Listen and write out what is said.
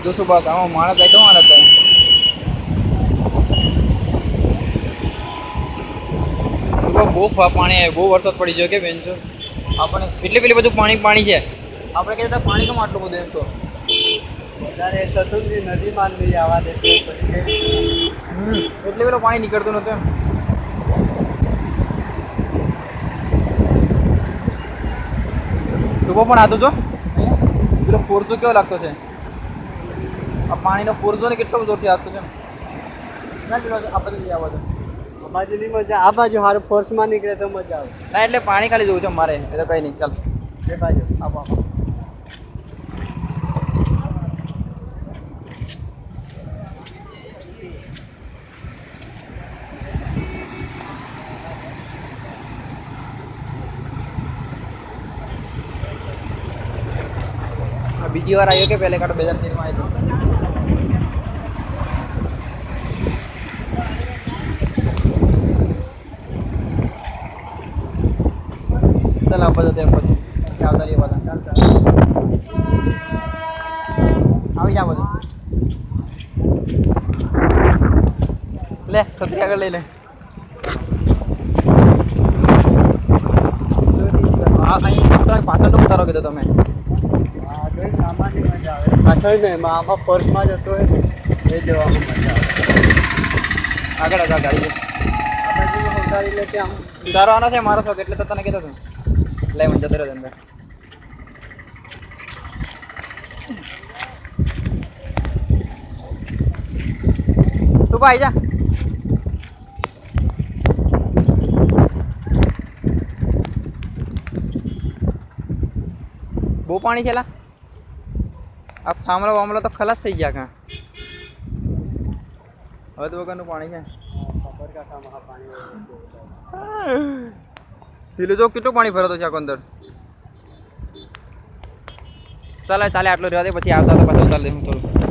જો સુબહ ગામમાં માણસ બેઠો માણસ થાય સુબહ બહુ પાણી આવે બહુ વરસાદ પડી ગયો કે બેન છો આપણે એટલે પેલી બધું પાણી છે આપણે કહેતા પાણી કેમ આટલું બધું એમ તો વધારે થતું જ નદીમાં નહીં આવવા દેતું એટલે પેલું પાણી નીકળતું નતું એમ સુબહ પણ આતું તો પેલો ફોરસો કેવો લાગતો છે આ પાણીનો ફોરસો ને કેટલો જોરથી આવતો છે ના પેલો આપણે લઈ આવવા દો આ બાજુ ની મજા આ બાજુ સારું ફોર્સમાં નીકળે તો મજા આવે ના એટલે પાણી ખાલી જોવું છે મારે એ તો કંઈ નહીં ચાલ એ બાજુ આપો આપો બીજી વાર આવ્યો કે પહેલે કાઢો 2013 માં આવ્યો ચાલ આપો તો પછી આવતા રહીએ બધા ચાલતા આવી જા બધું લે છત્રી આગળ લઈ લે પાછળ ઉતારો કીધો તમે આગળ સામાન્ય મજા આવે પાછળ નહીં આમાં પર્સમાં જતો હોય ને એ જવામાં મજા આવે આગળ ગાડી આ બાજુ ઉતારી લે ત્યાં ઉતારવાનો છે મારો શોખ એટલે તો તને કીધો છું લઈ મને જતો રહ્યો અંદર તું ભાઈ જા બહુ પાણી ખેલા આ થાંભલો વામલો તો ખલાસ થઈ ગયા કાં હવે તો વગરનું પાણી છે સાબરકાંઠામાં પાણી પેલું જો કેટલું પાણી ભરાતો છે આખો અંદર ચાલે ચાલે આટલું રહેવા દે પછી આવતા તો પાછું ચાલે હું થોડું